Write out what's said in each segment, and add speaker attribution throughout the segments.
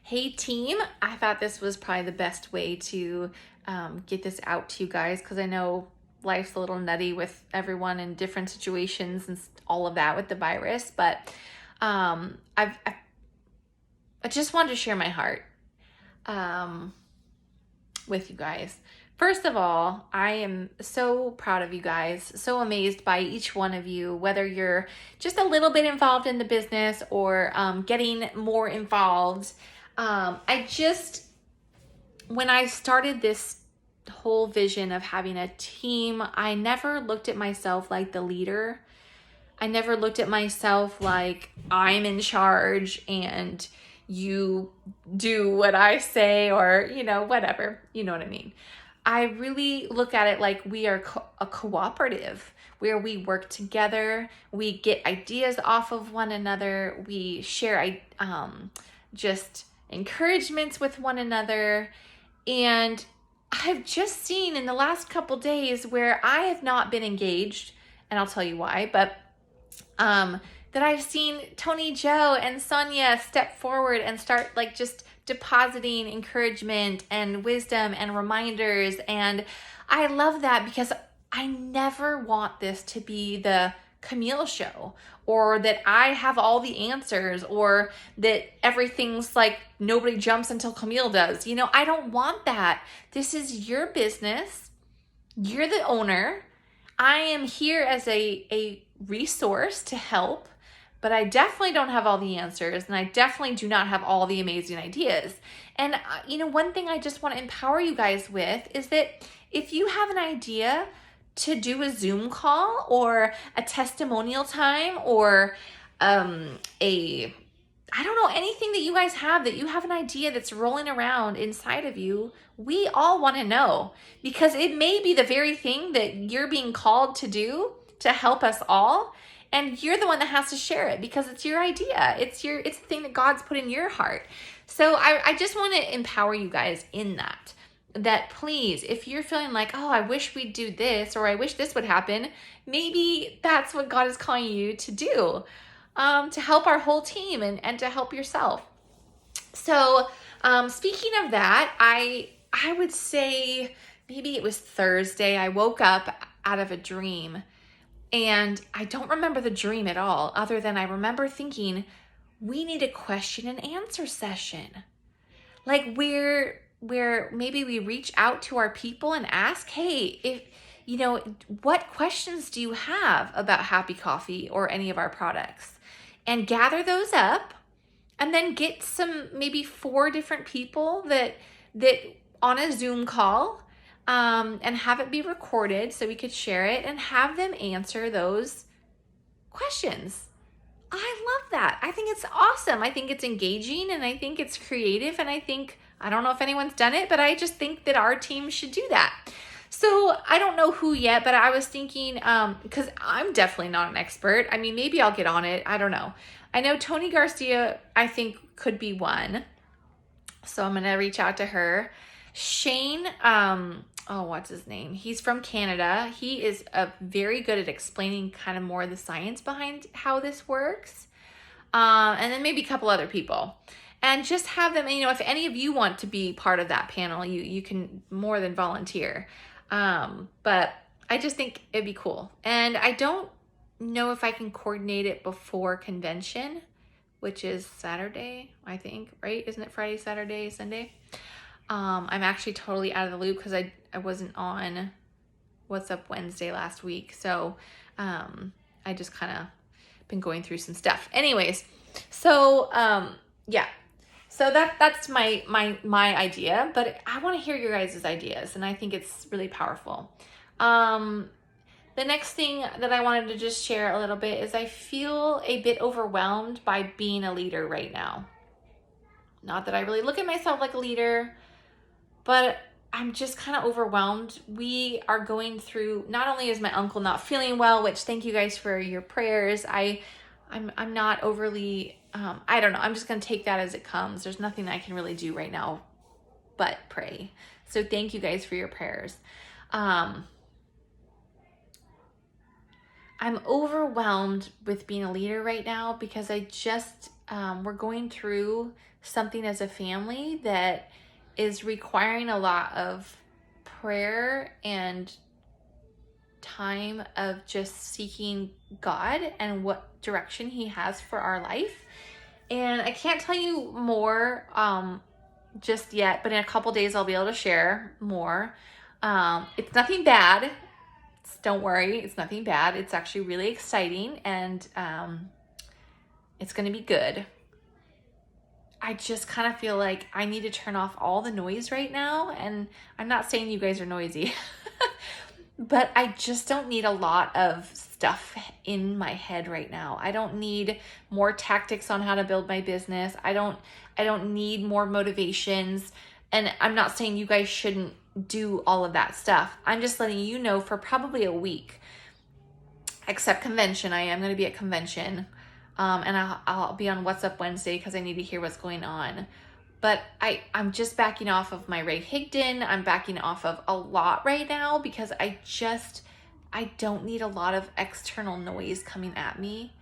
Speaker 1: Hey team, I thought this was probably the best way to get this out to you guys because I know life's a little nutty with everyone in different situations and all of that with the virus. But I just wanted to share my heart um, with you guys. First of all, I am so proud of you guys, so amazed by each one of you, whether you're just a little bit involved in the business or getting more involved. When I started this whole vision of having a team, I never looked at myself like the leader. I never looked at myself like I'm in charge and you do what I say or, whatever. You know what I mean? I really look at it like we are a cooperative where we work together, we get ideas off of one another, we share just encouragements with one another. And I've just seen in the last couple days where I have not been engaged, and I'll tell you why, but that I've seen Tony Joe and Sonia step forward and start just depositing encouragement and wisdom and reminders. And I love that because I never want this to be the Camille show or that I have all the answers or that everything's like nobody jumps until Camille does. I don't want that. This is your business. You're the owner. I am here as a resource to help, but I definitely don't have all the answers and I definitely do not have all the amazing ideas. And one thing I just want to empower you guys with is that if you have an idea to do a Zoom call or a testimonial time or anything that you guys have, that you have an idea that's rolling around inside of you, we all want to know, because it may be the very thing that you're being called to do to help us all. And you're the one that has to share it because it's your idea. It's the thing that God's put in your heart. So I just want to empower you guys in that please, if you're feeling like, oh, I wish we'd do this, or I wish this would happen, maybe that's what God is calling you to do, to help our whole team and to help yourself. So speaking of that, I would say maybe it was Thursday. I woke up out of a dream and I don't remember the dream at all, other than I remember thinking, we need a question and answer session. Like where maybe we reach out to our people and ask, hey, what questions do you have about Happy Coffee or any of our products? And gather those up and then get some, maybe 4 different people that on a Zoom call, and have it be recorded so we could share it and have them answer those questions. I love that. I think it's awesome. I think it's engaging and I think it's creative. And I don't know if anyone's done it, but I just think that our team should do that. So I don't know who yet, but I was thinking, because I'm definitely not an expert. I mean, maybe I'll get on it. I don't know. I know Tony Garcia, I think, could be one. So I'm going to reach out to her. Shane, what's his name? He's from Canada. He is very good at explaining kind of more of the science behind how this works. And then maybe a couple other people. And just have them, if any of you want to be part of that panel, you can more than volunteer. But I just think it'd be cool. And I don't know if I can coordinate it before convention, which is Saturday, I think, right? Isn't it Friday, Saturday, Sunday? I'm actually totally out of the loop because I wasn't on What's Up Wednesday last week. So I just kind of been going through some stuff. Anyways, so yeah. So that's my idea, but I want to hear your guys' ideas, and I think it's really powerful. The next thing that I wanted to just share a little bit is I feel a bit overwhelmed by being a leader right now. Not that I really look at myself like a leader, but I'm just kind of overwhelmed. We are going through, not only is my uncle not feeling well, which thank you guys for your prayers. I'm not overly, I don't know. I'm just going to take that as it comes. There's nothing I can really do right now but pray. So thank you guys for your prayers. I'm overwhelmed with being a leader right now because I just we're going through something as a family that is requiring a lot of prayer and time of just seeking God and what direction He has for our life. And I can't tell you more just yet, but in a couple days I'll be able to share more. It's nothing bad. Don't worry, it's nothing bad. It's actually really exciting, and it's going to be good. I just kind of feel like I need to turn off all the noise right now, and I'm not saying you guys are noisy, but I just don't need a lot of stuff in my head right now. I don't need more tactics on how to build my business. I don't need more motivations. And I'm not saying you guys shouldn't do all of that stuff. I'm just letting you know for probably a week, except convention. I am going to be at convention. And I'll be on What's Up Wednesday because I need to hear what's going on. But I'm just backing off of my Ray Higdon. I'm backing off of a lot right now because I don't need a lot of external noise coming at me.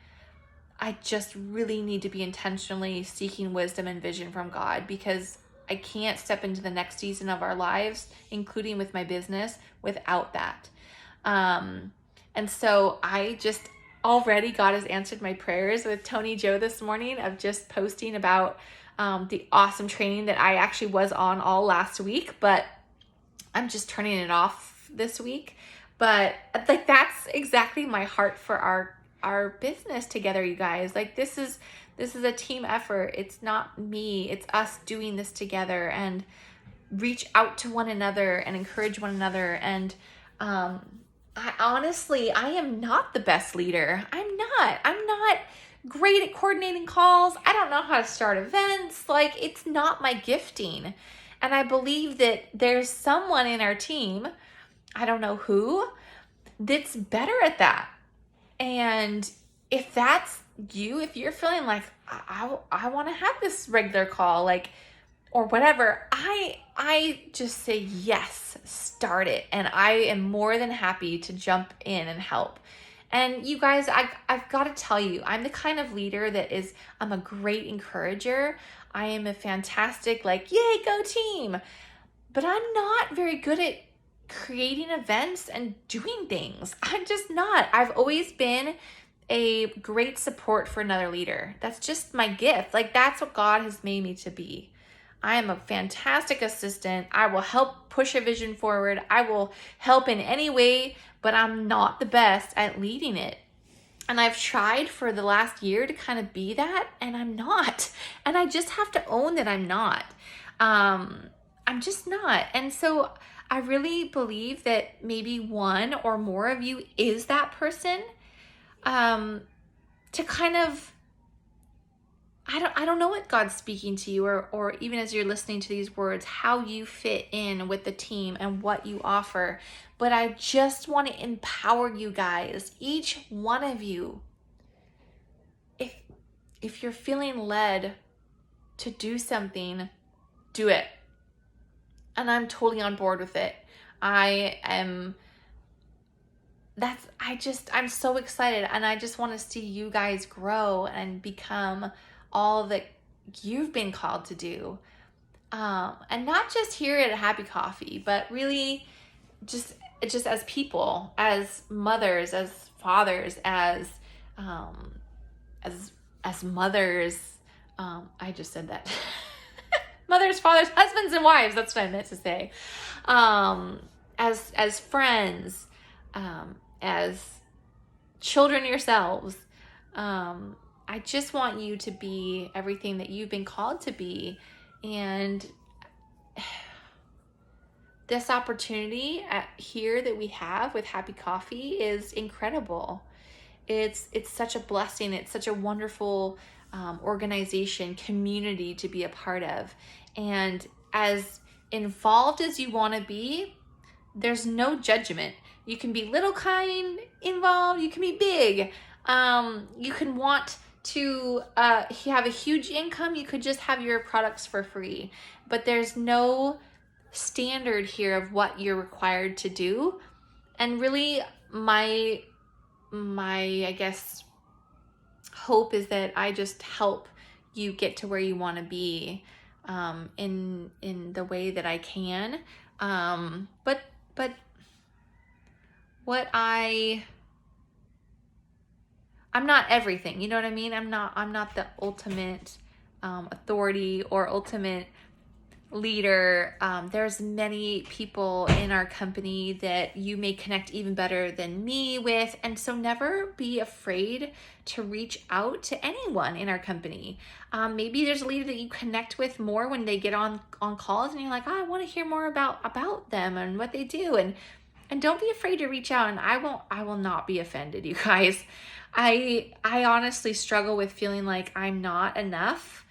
Speaker 1: I just really need to be intentionally seeking wisdom and vision from God, because I can't step into the next season of our lives, including with my business, without that. And so already God has answered my prayers with Tony Joe this morning of just posting about the awesome training that I actually was on all last week, but I'm just turning it off this week. But like, that's exactly my heart for our business together, you guys. Like, this is a team effort. It's not me. It's us doing this together, and reach out to one another and encourage one another. And I am not the best leader. I'm not great at coordinating calls. I don't know how to start events. Like, it's not my gifting. And I believe that there's someone in our team, I don't know who, that's better at that. And if that's you, if you're feeling like, I want to have this regular call, like, or whatever, I just say, yes, start it. And I am more than happy to jump in and help. And you guys, I've got to tell you, I'm the kind of leader I'm a great encourager. I am a fantastic, like, yay, go team. But I'm not very good at creating events and doing things. I'm just not. I've always been a great support for another leader. That's just my gift. Like, that's what God has made me to be. I am a fantastic assistant. I will help push a vision forward. I will help in any way, but I'm not the best at leading it. And I've tried for the last year to kind of be that, and I'm not. And I just have to own that I'm not. I'm just not. And so I really believe that maybe one or more of you is that person, to kind of, I don't know what God's speaking to you, or even as you're listening to these words, how you fit in with the team and what you offer. But I just want to empower you guys, each one of you. If you're feeling led to do something, do it. And I'm totally on board with it. I'm so excited, and I just want to see you guys grow and become all that you've been called to do. And not just here at Happy Coffee, but really just as people, as mothers, as fathers, as mothers. I just said that. Mothers, fathers, husbands, and wives. That's what I meant to say. As friends, as children yourselves. I just want you to be everything that you've been called to be. And this opportunity here that we have with Happy Coffee is incredible. It's such a blessing. It's such a wonderful organization, community to be a part of. And as involved as you want to be, there's no judgment. You can be little kind involved. You can be big. You can want to have a huge income. You could just have your products for free. But there's no standard here of what you're required to do. And really, my I guess hope is that I just help you get to where you want to be in the way that I can. But what I'm not everything, you know what I mean? I'm not the ultimate authority or ultimate leader. There's many people in our company that you may connect even better than me with, and so never be afraid to reach out to anyone in our company. Maybe there's a leader that you connect with more when they get on calls, and you're like, oh, I want to hear more about them and what they do, and don't be afraid to reach out. And I will not be offended, you guys. I honestly struggle with feeling like I'm not enough,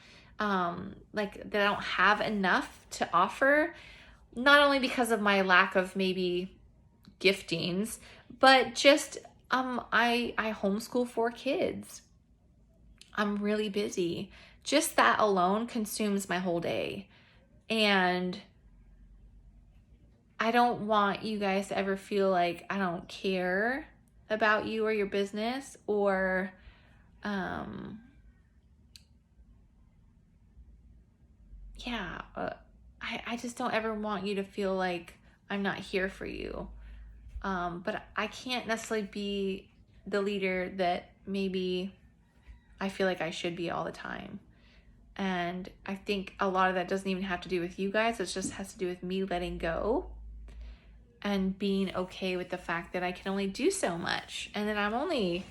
Speaker 1: like that I don't have enough to offer, not only because of my lack of maybe giftings, but just I homeschool 4 kids. I'm really busy. Just that alone consumes my whole day. And I don't want you guys to ever feel like I don't care about you or your business, or I just don't ever want you to feel like I'm not here for you. But I can't necessarily be the leader that maybe I feel like I should be all the time. And I think a lot of that doesn't even have to do with you guys. It just has to do with me letting go and being okay with the fact that I can only do so much, and that I only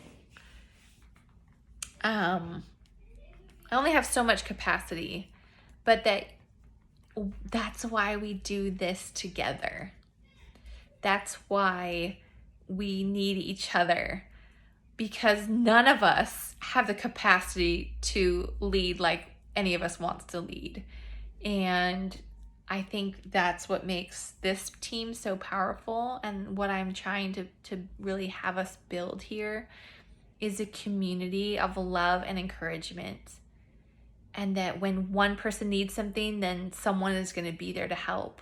Speaker 1: have so much capacity, but that's why we do this together. That's why we need each other, because none of us have the capacity to lead like any of us wants to lead. And I think that's what makes this team so powerful, and what I'm trying to really have us build here is a community of love and encouragement. And that when one person needs something, then someone is going to be there to help.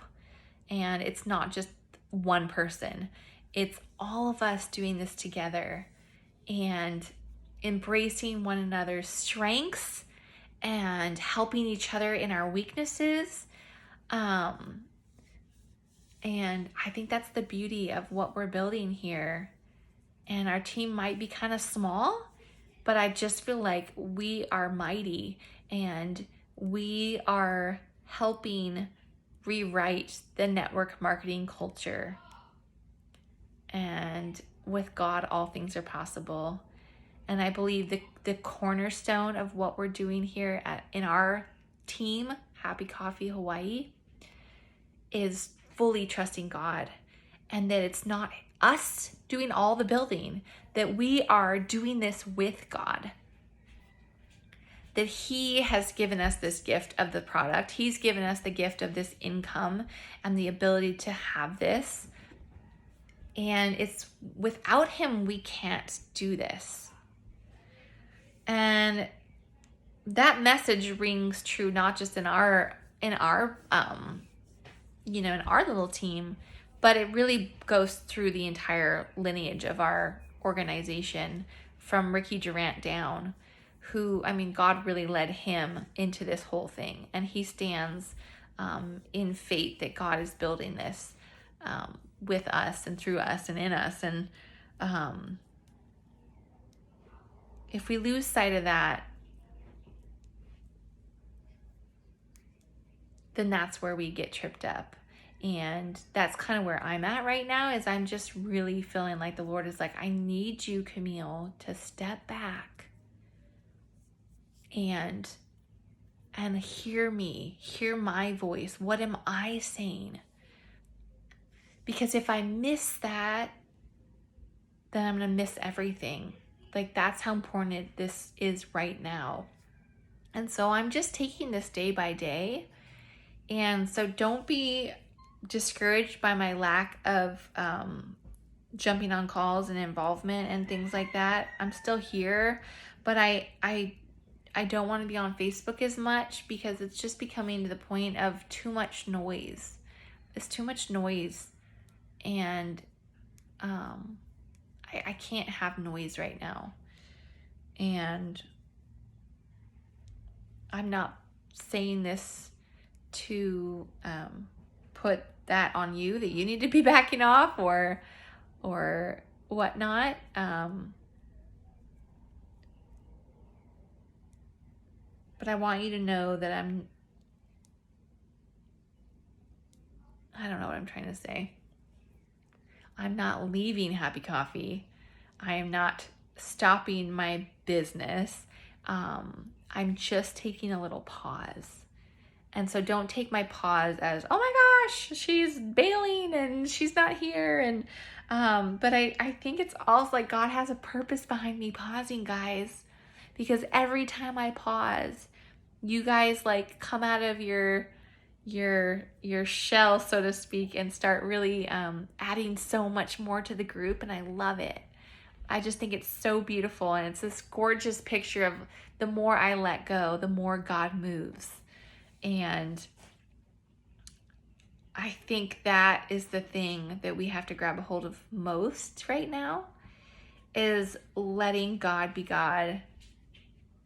Speaker 1: And it's not just one person. It's all of us doing this together and embracing one another's strengths and helping each other in our weaknesses. And I think that's the beauty of what we're building here. And our team might be kind of small, but I just feel like we are mighty, and we are helping rewrite the network marketing culture. And with God, all things are possible. And I believe the cornerstone of what we're doing here in our team, Happy Coffee Hawaii, is fully trusting God, and that it's not us doing all the building, that we are doing this with God. That He has given us this gift of the product. He's given us the gift of this income and the ability to have this. And it's without Him, we can't do this. And that message rings true not just in our in our little team, but it really goes through the entire lineage of our organization, from Ricky Durant down, who, God really led him into this whole thing. And he stands in faith that God is building this with us and through us and in us. And if we lose sight of that, then that's where we get tripped up. And that's kind of where I'm at right now, is I'm just really feeling like the Lord is like, I need you, Camille, to step back and hear me, hear my voice. What am I saying? Because if I miss that, then I'm going to miss everything. Like, that's how important this is right now. And so I'm just taking this day by day. And so don't be discouraged by my lack of jumping on calls and involvement and things like that. I'm still here, but I don't want to be on Facebook as much, because it's just becoming to the point of too much noise. It's too much noise, and I can't have noise right now. And I'm not saying this to put that on you, that you need to be backing off or whatnot. But I want you to know that I don't know what I'm trying to say. I'm not leaving Happy Coffee. I am not stopping my business. I'm just taking a little pause. And so don't take my pause as, oh my gosh, she's bailing and she's not here. And but I think it's also like God has a purpose behind me pausing, guys. Because every time I pause, you guys like come out of your shell, so to speak, and start really adding so much more to the group, and I love it. I just think it's so beautiful, and it's this gorgeous picture of the more I let go, the more God moves. And I think that is the thing that we have to grab a hold of most right now, is letting God be God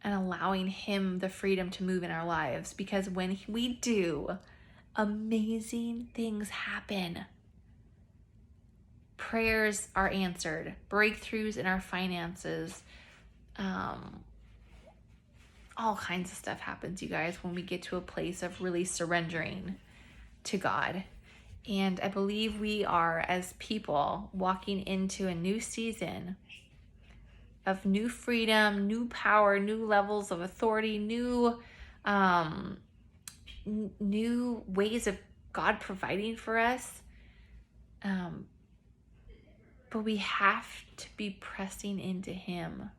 Speaker 1: and allowing him the freedom to move in our lives. Because when we do, amazing things happen. Prayers are answered, breakthroughs in our finances, all kinds of stuff happens, you guys, when we get to a place of really surrendering to God. And I believe we are, as people, walking into a new season of new freedom, new power, new levels of authority, new ways of God providing for us. But we have to be pressing into him.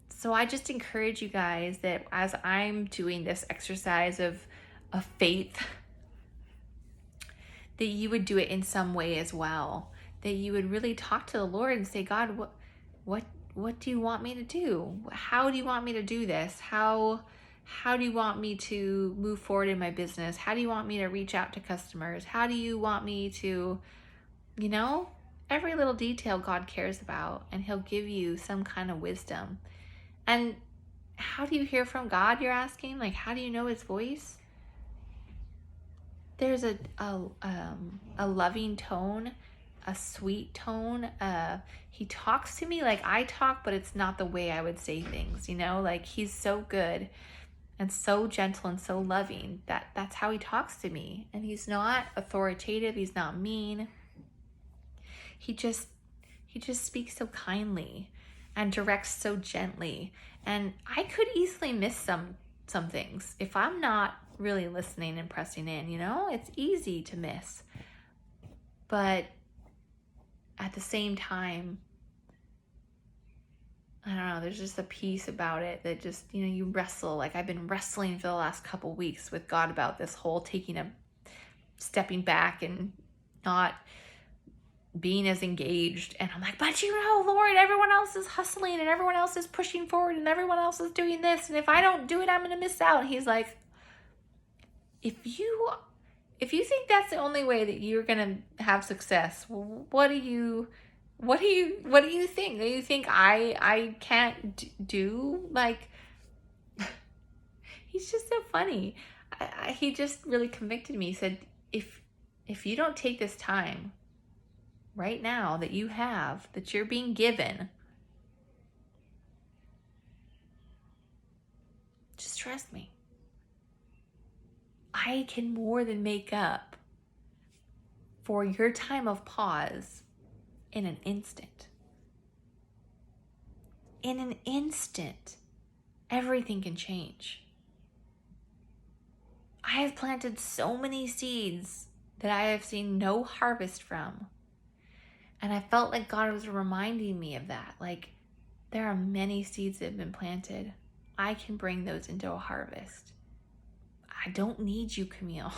Speaker 1: So I just encourage you guys that as I'm doing this exercise of faith, that you would do it in some way as well. That you would really talk to the Lord and say, God, what do you want me to do? How do you want me to do this? How do you want me to move forward in my business? How do you want me to reach out to customers? How do you want me to, every little detail God cares about, and he'll give you some kind of wisdom. And how do you hear from God, you're asking? Like, how do you know his voice? There's a loving tone, a sweet tone. He talks to me like I talk, but it's not the way I would say things, like he's so good and so gentle and so loving that's how he talks to me. And he's not authoritative. He's not mean. He just speaks so kindly and directs so gently. And I could easily miss some things if I'm not really listening and pressing in, it's easy to miss. But at the same time, I don't know, there's just a piece about it that just, you wrestle. Like I've been wrestling for the last couple weeks with God about this whole stepping back and not being as engaged. And I'm like, but Lord, everyone else is hustling and everyone else is pushing forward and everyone else is doing this. And if I don't do it, I'm going to miss out. And he's like, if you think that's the only way that you're going to have success, what do you think? Do you think I can't do? Like, he's just so funny. He just really convicted me. He said, if you don't take this time right now that you're being given, just trust me. I can more than make up for your time of pause in an instant. In an instant, everything can change. I have planted so many seeds that I have seen no harvest from. And I felt like God was reminding me of that. Like, there are many seeds that have been planted. I can bring those into a harvest. I don't need you, Camille.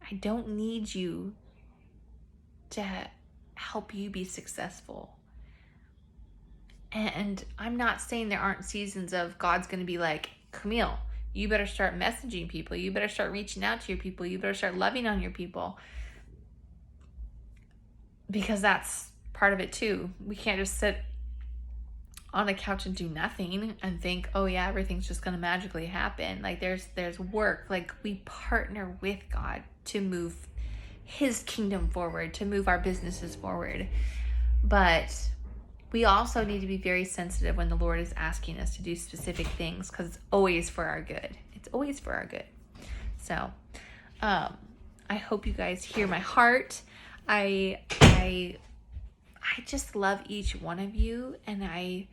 Speaker 1: I don't need you to help you be successful. And I'm not saying there aren't seasons of God's going to be like, Camille, you better start messaging people. You better start reaching out to your people. You better start loving on your people. Because that's part of it too. We can't just sit on a couch and do nothing and think, oh yeah, everything's just going to magically happen. Like there's work. Like we partner with God to move his kingdom forward, to move our businesses forward. But we also need to be very sensitive when the Lord is asking us to do specific things, because it's always for our good. It's always for our good. So I hope you guys hear my heart. I just love each one of you, and I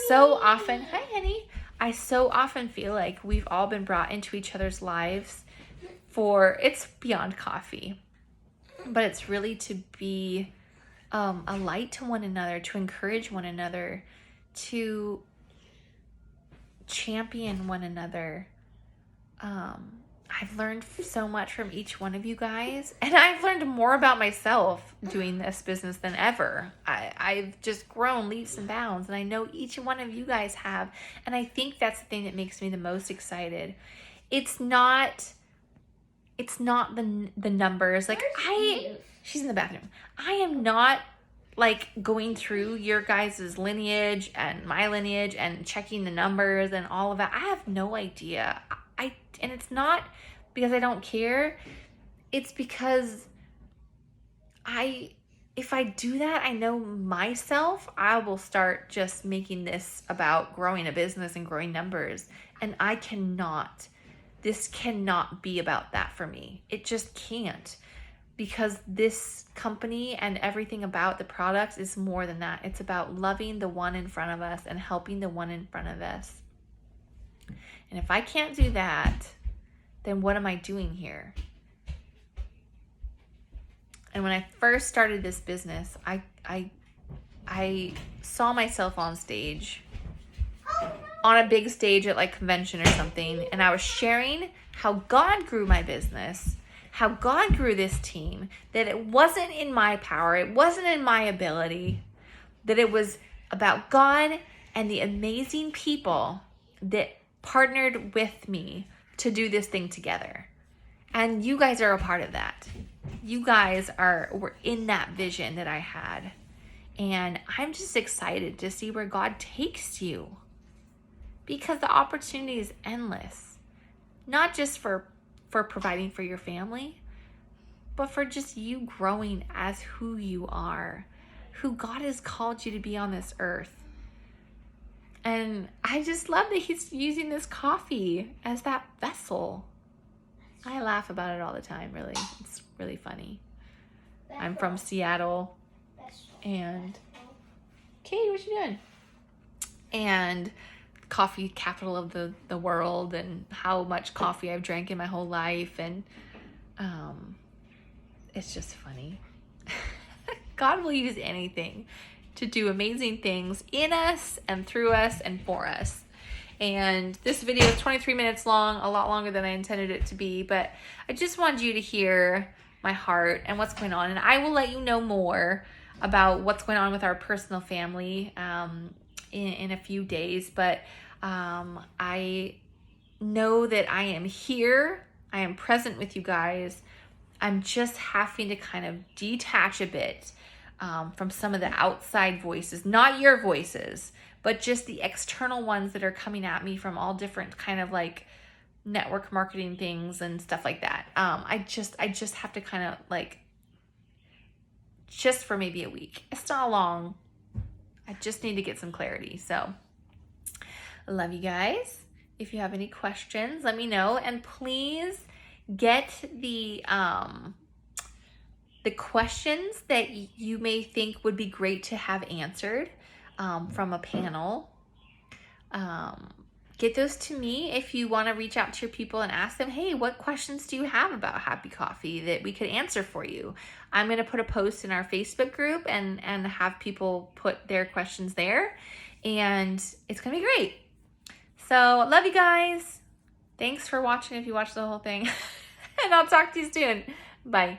Speaker 1: so often, hi honey, I so often feel like we've all been brought into each other's lives for, it's beyond coffee, but it's really to be a light to one another, to encourage one another, to champion one another. I've learned so much from each one of you guys, and I've learned more about myself doing this business than ever. I've just grown leaps and bounds, and I know each one of you guys have, and I think that's the thing that makes me the most excited. It's not the numbers. Like she's in the bathroom. I am not like going through your guys' lineage and my lineage and checking the numbers and all of that. I have no idea. And it's not because I don't care. It's because if I do that, I know myself, I will start just making this about growing a business and growing numbers. And this cannot be about that for me. It just can't, because this company and everything about the products is more than that. It's about loving the one in front of us and helping the one in front of us. And if I can't do that, then what am I doing here? And when I first started this business, I saw myself on stage, on a big stage at like convention or something, and I was sharing how God grew my business, how God grew this team, that it wasn't in my power, it wasn't in my ability, that it was about God and the amazing people that partnered with me to do this thing together. And you guys are a part of that. You guys were in that vision that I had. And I'm just excited to see where God takes you, because the opportunity is endless. Not just for providing for your family, but for just you growing as who you are, who God has called you to be on this earth. And I just love that he's using this coffee as that vessel. I laugh about it all the time, really. It's really funny. I'm from Seattle. And Katie, what you doing? And coffee capital of the world, and how much coffee I've drank in my whole life. And it's just funny. God will use anything to do amazing things in us and through us and for us. And this video is 23 minutes long, a lot longer than I intended it to be, but I just wanted you to hear my heart and what's going on. And I will let you know more about what's going on with our personal family in a few days. But I know that I am here. I am present with you guys. I'm just having to kind of detach a bit from some of the outside voices, not your voices, but just the external ones that are coming at me from all different kind of like network marketing things and stuff like that. I just have to kind of like, just for maybe a week. It's not long. I just need to get some clarity. So I love you guys. If you have any questions, let me know. And please get the questions that you may think would be great to have answered from a panel. Get those to me if you want to reach out to your people and ask them, hey, what questions do you have about Happy Coffee that we could answer for you? I'm going to put a post in our Facebook group and have people put their questions there. And it's going to be great. So love you guys. Thanks for watching if you watched the whole thing. And I'll talk to you soon. Bye.